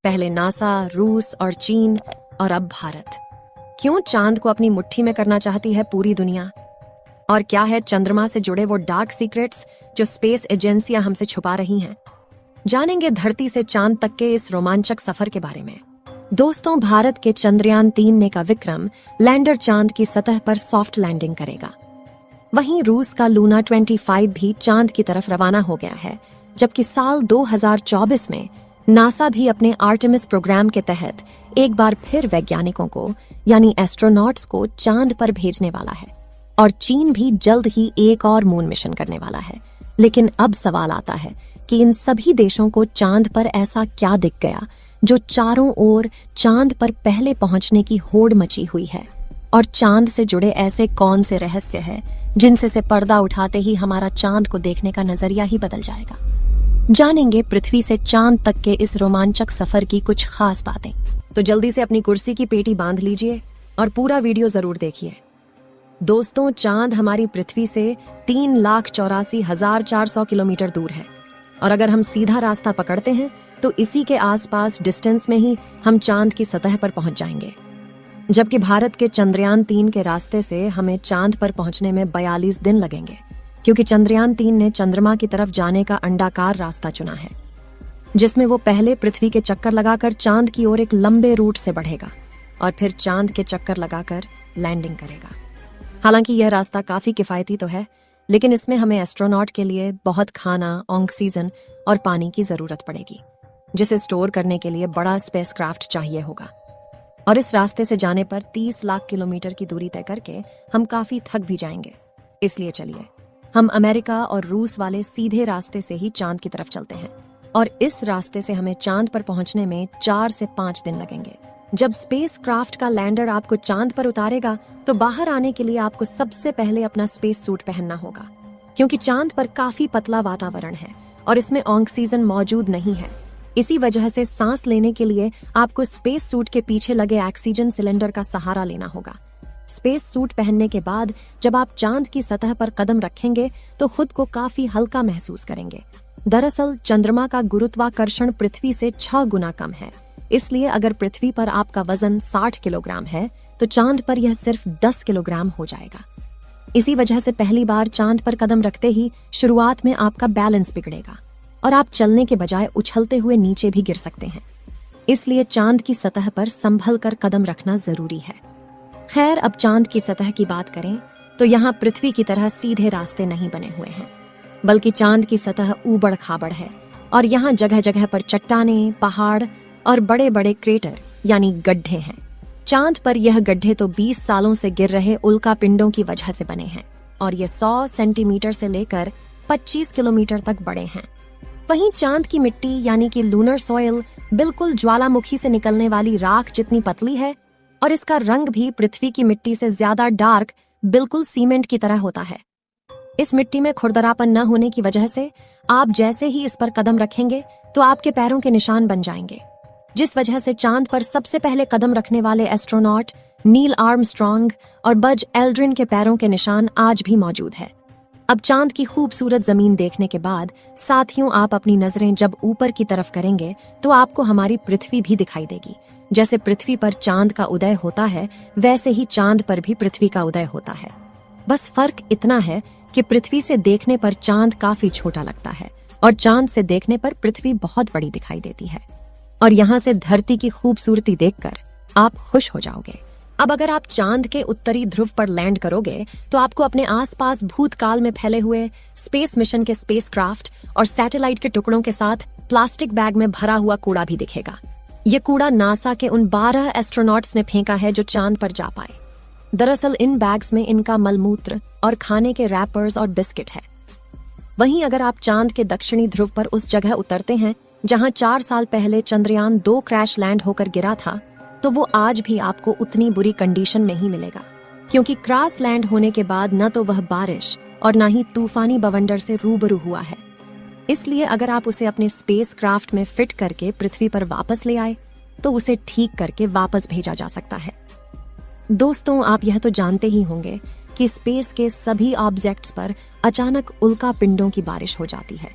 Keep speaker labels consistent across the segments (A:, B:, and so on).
A: पहले नासा, रूस और चीन और अब भारत। क्यों चांद को अपनी मुट्ठी में करना चाहती है पूरी दुनिया? और क्या है चंद्रमा से जुड़े वो डार्क सीक्रेट्स जो स्पेस एजेंसियां हमसे छुपा रही हैं? जानेंगे धरती से चांद तक के इस रोमांचक सफर के बारे में। दोस्तों, भारत के चंद्रयान 3 ने का विक्रम लैंडर चांद की सतह पर सॉफ्ट लैंडिंग करेगा। वहीं रूस का लूना 25 भी चांद की तरफ रवाना हो गया है, जबकि साल 2024 में नासा भी अपने आर्टेमिस प्रोग्राम के तहत एक बार फिर वैज्ञानिकों को यानी एस्ट्रोनॉट्स को चांद पर भेजने वाला है। और चीन भी जल्द ही एक और मून मिशन करने वाला है। लेकिन अब सवाल आता है कि इन सभी देशों को चांद पर ऐसा क्या दिख गया जो चारों ओर चांद पर पहले पहुंचने की होड़ मची हुई है? और चांद से जुड़े ऐसे कौन से रहस्य हैं जिनसे से पर्दा उठाते ही हमारा चांद को देखने का नजरिया ही बदल जाएगा? जानेंगे पृथ्वी से चांद तक के इस रोमांचक सफर की कुछ खास बातें। तो जल्दी से अपनी कुर्सी की पेटी बांध लीजिए और पूरा वीडियो जरूर देखिए। दोस्तों, चांद हमारी पृथ्वी से 3,84,400 किलोमीटर दूर है। और अगर हम सीधा रास्ता पकड़ते हैं तो इसी के आसपास डिस्टेंस में ही हम चांद की सतह पर पहुंच जाएंगे। जबकि भारत के चंद्रयान 3 के रास्ते से हमें चांद पर पहुंचने में 42 दिन लगेंगे, क्योंकि चंद्रयान 3 ने चंद्रमा की तरफ जाने का अंडाकार रास्ता चुना है, जिसमें वो पहले पृथ्वी के चक्कर लगाकर चांद की ओर एक लंबे रूट से बढ़ेगा और फिर चांद के चक्कर लगाकर लैंडिंग करेगा। हालांकि यह रास्ता काफी किफायती तो है, लेकिन इसमें हमें एस्ट्रोनॉट के लिए बहुत खाना, ऑक्सीजन और पानी की जरूरत पड़ेगी, जिसे स्टोर करने के लिए बड़ा स्पेसक्राफ्ट चाहिए होगा। और इस रास्ते से जाने पर 30 लाख किलोमीटर की दूरी तय करके हम काफी थक भी जाएंगे। इसलिए चलिए हम अमेरिका और रूस वाले सीधे रास्ते से ही चांद की तरफ चलते हैं। और इस रास्ते से हमें चांद पर पहुंचने में 4 से 5 दिन लगेंगे। जब स्पेसक्राफ्ट का लैंडर आपको चांद पर उतारेगा तो बाहर आने के लिए आपको सबसे पहले अपना स्पेस सूट पहनना होगा, क्योंकि चांद पर काफी पतला वातावरण है और इसमें ऑक्सीजन मौजूद नहीं है। इसी वजह से सांस लेने के लिए आपको स्पेस सूट के पीछे लगे ऑक्सीजन सिलेंडर का सहारा लेना होगा। स्पेस सूट पहनने के बाद जब आप चांद की सतह पर कदम रखेंगे तो खुद को काफी हल्का महसूस करेंगे। दरअसल चंद्रमा का गुरुत्वाकर्षण पृथ्वी से 6 गुना कम है, इसलिए अगर पृथ्वी पर आपका वजन 60 किलोग्राम है तो चांद पर यह सिर्फ 10 किलोग्राम हो जाएगा। इसी वजह से पहली बार चांद पर कदम रखते ही शुरुआत में आपका बैलेंस बिगड़ेगा और आप चलने के बजाय उछलते हुए नीचे भी गिर सकते हैं। इसलिए चांद की सतह पर संभल कर कदम रखना जरूरी है। खैर, अब चांद की सतह की बात करें तो यहाँ पृथ्वी की तरह सीधे रास्ते नहीं बने हुए हैं, बल्कि चांद की सतह ऊबड़ खाबड़ है और यहाँ जगह जगह पर चट्टानें, पहाड़ और बड़े बड़े क्रेटर यानी गड्ढे हैं। चांद पर यह गड्ढे तो 20 सालों से गिर रहे उल्का पिंडों की वजह से बने हैं और ये 100 सेंटीमीटर से लेकर 25 किलोमीटर तक बड़े हैं। वहीं चांद की मिट्टी यानी कि लूनर सॉइल बिल्कुल ज्वालामुखी से निकलने वाली राख जितनी पतली है और इसका रंग भी पृथ्वी की मिट्टी से ज्यादा डार्क, बिल्कुल सीमेंट की तरह होता है। इस मिट्टी में खुरदरापन न होने की वजह से आप जैसे ही इस पर कदम रखेंगे तो आपके पैरों के निशान बन जाएंगे, जिस वजह से चांद पर सबसे पहले कदम रखने वाले एस्ट्रोनॉट नील आर्मस्ट्रॉन्ग और बज एल्ड्रिन के पैरों के निशान आज भी मौजूद है। अब चांद की खूबसूरत जमीन देखने के बाद साथियों, आप अपनी नजरें जब ऊपर की तरफ करेंगे तो आपको हमारी पृथ्वी भी दिखाई देगी। जैसे पृथ्वी पर चांद का उदय होता है, वैसे ही चांद पर भी पृथ्वी का उदय होता है। बस फर्क इतना है कि पृथ्वी से देखने पर चांद काफी छोटा लगता है और चांद से देखने पर पृथ्वी बहुत बड़ी दिखाई देती है। और यहाँ से धरती की खूबसूरती देखकर आप खुश हो जाओगे। अब अगर आप चांद के उत्तरी ध्रुव पर लैंड करोगे तो आपको अपने आसपास भूतकाल में फैले हुए स्पेस मिशन के स्पेसक्राफ्ट और सैटेलाइट के टुकड़ों के साथ प्लास्टिक बैग में भरा हुआ कूड़ा भी दिखेगा। ये कूड़ा नासा के उन 12 एस्ट्रोनॉट्स ने फेंका है जो चांद पर जा पाए। दरअसल इन बैग्स में इनका मलमूत्र और खाने के रैपर्स और बिस्किट है। वहीं अगर आप चांद के दक्षिणी ध्रुव पर उस जगह उतरते हैं जहां 4 साल पहले चंद्रयान 2 क्रैश लैंड होकर गिरा था, तो वो आज भी आपको उतनी बुरी कंडीशन में ही मिलेगा, क्योंकि क्रैश लैंड होने के बाद न तो वह बारिश और न ही तूफानी बवंडर से रूबरू हुआ है। इसलिए अगर आप उसे अपने स्पेस क्राफ्ट में फिट करके पृथ्वी पर वापस ले आए तो उसे ठीक करके वापस भेजा जा सकता है। दोस्तों, आप यह तो जानते ही होंगे कि स्पेस के सभी ऑब्जेक्ट्स पर अचानक उल्का पिंडों की बारिश हो जाती है।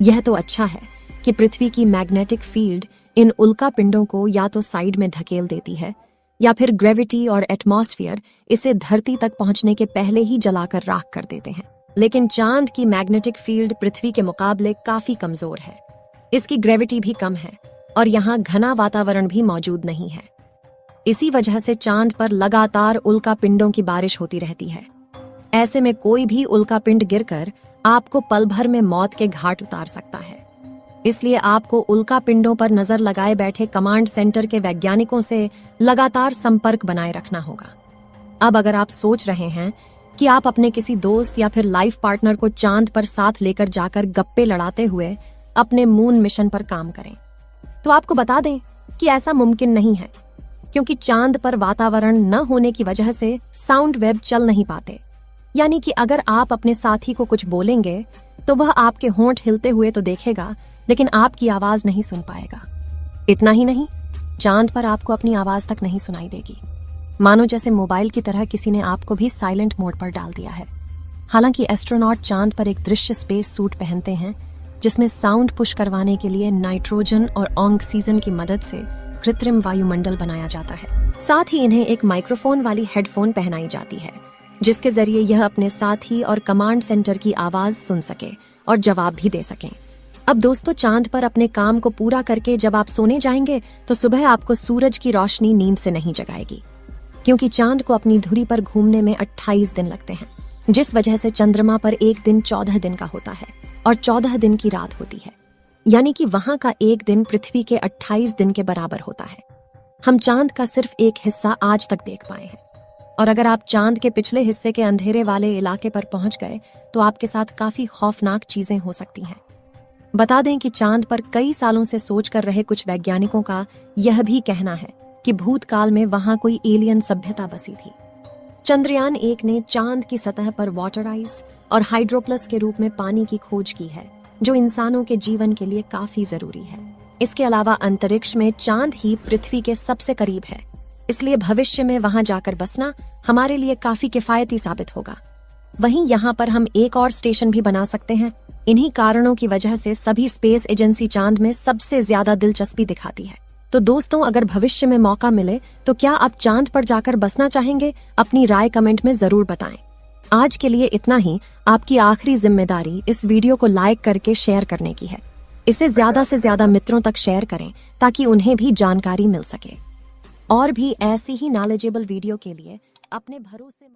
A: यह तो अच्छा है कि पृथ्वी की मैग्नेटिक फील्ड इन उल्का पिंडों को या तो साइड में धकेल देती है या फिर ग्रेविटी और एटमॉस्फेयर इसे धरती तक पहुंचने के पहले ही जलाकर राख कर देते हैं। लेकिन चांद की मैग्नेटिक फील्ड पृथ्वी के मुकाबले काफी कमजोर है। इसकी ग्रेविटी भी कम है और यहाँ घना वातावरण भी मौजूद नहीं है। इसी वजह से चांद पर लगातार उल्का पिंडों की बारिश होती रहती है। ऐसे में कोई भी उल्का पिंड गिरकर आपको पल भर में मौत के घाट उतार सकता है। इसलिए आपको उल्का पिंडों पर नजर लगाए बैठे कमांड सेंटर के वैज्ञानिकों से लगातार संपर्क बनाए रखना होगा। अब अगर आप सोच रहे हैं कि आप अपने किसी दोस्त या फिर लाइफ पार्टनर को चांद पर साथ लेकर जाकर गप्पे लड़ाते हुए अपने मून मिशन पर काम करें, तो आपको बता दें कि ऐसा मुमकिन नहीं है, क्योंकि चांद पर वातावरण न होने की वजह से साउंड वेव चल नहीं पाते। यानी कि अगर आप अपने साथी को कुछ बोलेंगे तो वह आपके होंठ हिलते हुए तो देखेगा, लेकिन आपकी आवाज नहीं सुन पाएगा। इतना ही नहीं, चांद पर आपको अपनी आवाज तक नहीं सुनाई देगी, मानो जैसे मोबाइल की तरह किसी ने आपको भी साइलेंट मोड पर डाल दिया है। हालांकि एस्ट्रोनॉट चांद पर एक दृश्य स्पेस सूट पहनते हैं जिसमें साउंड पुश करवाने के लिए नाइट्रोजन और ऑक्सीजन की मदद से कृत्रिम वायुमंडल बनाया जाता है। साथ ही इन्हें एक माइक्रोफोन वाली हेडफोन पहनाई जाती है, जिसके जरिए यह अपने साथी और कमांड सेंटर की आवाज सुन सके और जवाब भी दे सकें। अब दोस्तों, चांद पर अपने काम को पूरा करके जब आप सोने जाएंगे तो सुबह आपको सूरज की रोशनी नींद से नहीं जगाएगी, क्योंकि चांद को अपनी धुरी पर घूमने में 28 दिन लगते हैं, जिस वजह से चंद्रमा पर एक दिन 14 दिन का होता है और 14 दिन की रात होती है। यानी कि वहां का एक दिन पृथ्वी के 28 दिन के बराबर होता है। हम चांद का सिर्फ एक हिस्सा आज तक देख पाए हैं, और अगर आप चांद के पिछले हिस्से के अंधेरे वाले इलाके पर पहुंच गए तो आपके साथ काफी खौफनाक चीजें हो सकती हैं। बता दें कि चांद पर कई सालों से सोच कर रहे कुछ वैज्ञानिकों का यह भी कहना है कि भूतकाल में वहां कोई एलियन सभ्यता बसी थी। चंद्रयान 1 ने चांद की सतह पर वाटर आइस और हाइड्रोप्लस के रूप में पानी की खोज की है, जो इंसानों के जीवन के लिए काफी जरूरी है। इसके अलावा अंतरिक्ष में चांद ही पृथ्वी के सबसे करीब है, इसलिए भविष्य में वहां जाकर बसना हमारे लिए काफी किफायती साबित होगा। वहीं यहाँ पर हम एक और स्टेशन भी बना सकते हैं। इन्हीं कारणों की वजह से सभी स्पेस एजेंसी चांद में सबसे ज्यादा दिलचस्पी दिखाती है। तो दोस्तों, अगर भविष्य में मौका मिले तो क्या आप चांद पर जाकर बसना चाहेंगे? अपनी राय कमेंट में जरूर बताएं। आज के लिए इतना ही। आपकी आखिरी जिम्मेदारी इस वीडियो को लाइक करके शेयर करने की है। इसे ज्यादा से ज्यादा मित्रों तक शेयर करें ताकि उन्हें भी जानकारी मिल सके। और भी ऐसी ही नॉलेजेबल वीडियो के लिए अपने भरोसे